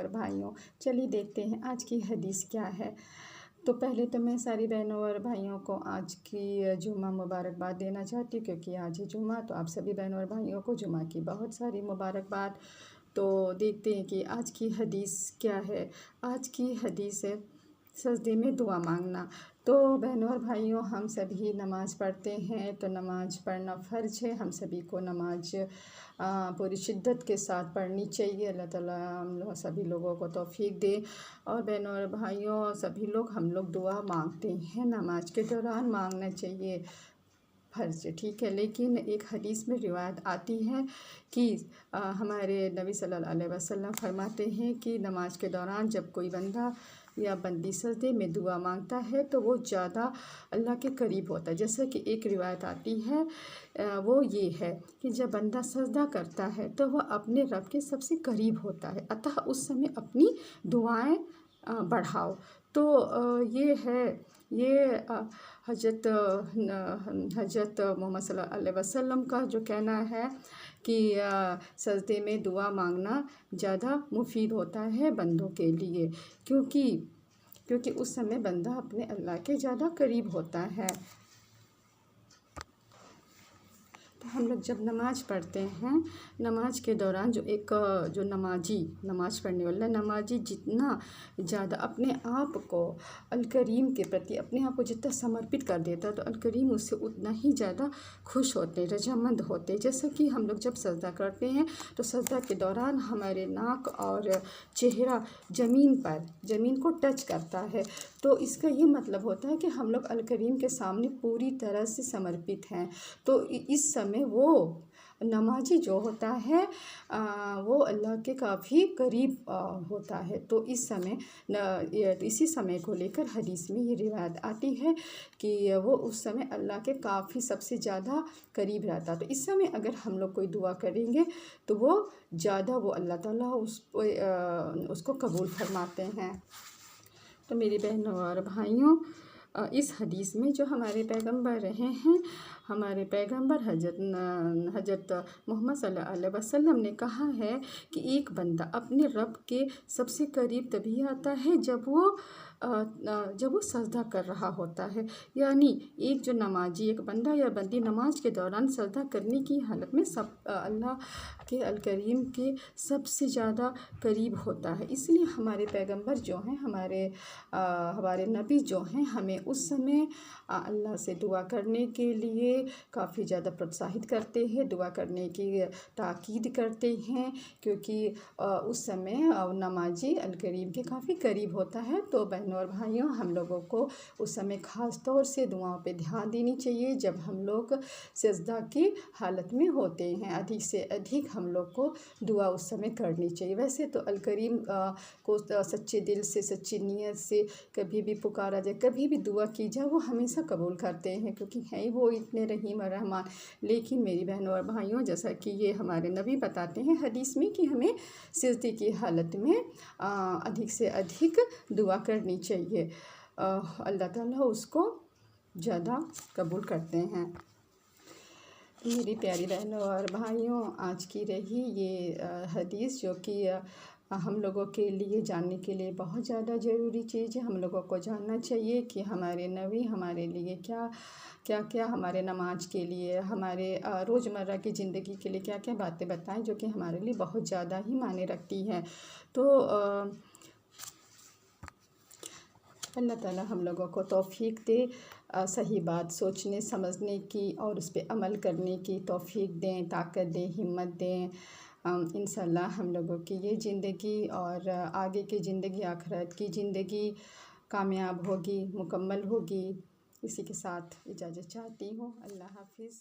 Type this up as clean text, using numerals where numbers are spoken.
और भाइयों, चलिए देखते हैं आज की हदीस क्या है। तो पहले तो मैं सारी बहनों और भाइयों को आज की जुम्मा मुबारकबाद देना चाहती हूँ, क्योंकि आज है जुम्मा। तो आप सभी बहनों और भाइयों को जुम्मा की बहुत सारी मुबारकबाद। तो देखते हैं कि आज की हदीस क्या है। आज की हदीस है सजदे में दुआ मांगना। तो बहनों और भाइयों, हम सभी नमाज़ पढ़ते हैं, तो नमाज़ पढ़ना फ़र्ज़ है। हम सभी को नमाज पूरी शिद्दत के साथ पढ़नी चाहिए। अल्लाह ताला हम लोग सभी लोगों को तौफ़ीक दे। और बहनों और भाइयों, सभी लोग हम लोग दुआ मांगते हैं, नमाज के दौरान मांगना चाहिए, फ़र्ज़ है, ठीक है। लेकिन एक हदीस में रिवायत आती है कि हमारे नबी सल्लल्लाहु अलैहि वसल्लम फरमाते हैं कि नमाज के दौरान जब कोई बंदा या बंदी सजदे में दुआ मांगता है तो वो ज़्यादा अल्लाह के करीब होता है। जैसे कि एक रिवायत आती है, वो ये है कि जब बंदा सजदा करता है तो वह अपने रब के सबसे करीब होता है, अतः उस समय अपनी दुआएं बढ़ाओ। तो ये है, ये हज़रत मोहम्मद सल्लल्लाहु अलैहि वसल्लम का जो कहना है कि सजदे में दुआ मांगना ज़्यादा मुफीद होता है बंदों के लिए, क्योंकि उस समय बंदा अपने अल्लाह के ज़्यादा करीब होता है। तो हम लोग जब नमाज़ पढ़ते हैं, नमाज के दौरान जो नमाज़ पढ़ने वाला नमाजी जितना ज़्यादा अपने आप को अल करीम के प्रति अपने आप को जितना समर्पित कर देता है, तो अल करीम उससे उतना ही ज़्यादा खुश होते, रजामंद होते। जैसे कि हम लोग जब सजदा करते हैं तो सजदा के दौरान हमारे नाक और चेहरा ज़मीन को टच करता है। तो इसका ये मतलब होता है कि हम लोग अल करीम के सामने पूरी तरह से समर्पित हैं। तो इस समय वो नमाजी जो होता है वो अल्लाह के काफ़ी करीब होता है। तो इसी समय को लेकर हदीस में ये रिवायत आती है कि वो उस समय अल्लाह के काफ़ी सबसे ज़्यादा करीब रहता है। तो इस समय अगर हम लोग कोई दुआ करेंगे तो वो ज़्यादा वो अल्लाह ताला उसको कबूल फरमाते हैं। तो मेरी बहनों और भाइयों, इस हदीस में जो हमारे पैगंबर रहे हैं, हमारे पैगंबर हज़रत मोहम्मद सल्लल्लाहु अलैहि वसल्लम ने कहा है कि एक बंदा अपने रब के सबसे करीब तभी आता है जब वो सजदा कर रहा होता है। यानी एक बंदा या बंदी नमाज के दौरान सजदा करने की हालत में अल्लाह के अल करीम के सबसे ज़्यादा करीब होता है। इसलिए हमारे पैगंबर जो हैं, हमारे नबी जो हैं, हमें उस समय अल्लाह से दुआ करने के लिए काफ़ी ज़्यादा प्रोत्साहित करते हैं, दुआ करने की ताकीद करते हैं, क्योंकि उस समय नमाजी अल करीम के काफ़ी करीब होता है। तो बहनों और भाइयों, हम लोगों को उस समय ख़ास तौर से दुआओं पे ध्यान देनी चाहिए जब हम लोग सजदा की हालत में होते हैं। अधिक से अधिक हम लोग को दुआ उस समय करनी चाहिए। वैसे तो अल करीम को सच्चे दिल से, सच्ची नीयत से कभी भी पुकारा जाए, कभी भी दुआ की जाए, वो हमेशा कबूल करते हैं, क्योंकि हैं ही वो इतने रहीम और रहमान। लेकिन मेरी बहनों और भाइयों, जैसा कि ये हमारे नबी बताते हैं हदीस में कि हमें सजदे की हालत में अधिक से अधिक दुआ करनी चाहिए। अल्लाह ताला उसको ज़्यादा कबूल करते हैं। मेरी प्यारी बहनों और भाइयों, आज की रही ये हदीस, जो कि हम लोगों के लिए जानने के लिए बहुत ज़्यादा ज़रूरी चीज़ है। हम लोगों को जानना चाहिए कि हमारे नबी हमारे लिए क्या हमारे नमाज के लिए, हमारे रोज़मर्रा की ज़िंदगी के लिए क्या क्या बातें बताएं, जो कि हमारे लिए बहुत ज़्यादा ही मायने रखती हैं। तो अल्लाह ताला हम लोगों को तौफ़ीक दे, सही बात सोचने समझने की और उस पर अमल करने की तौफ़ीक दें, ताकत दें, हिम्मत दें। इंशाअल्लाह हम लोगों की ये ज़िंदगी और आगे की ज़िंदगी, आखिरत की ज़िंदगी कामयाब होगी, मुकम्मल होगी। इसी के साथ इजाज़त चाहती हूँ। अल्लाह हाफ़िज़।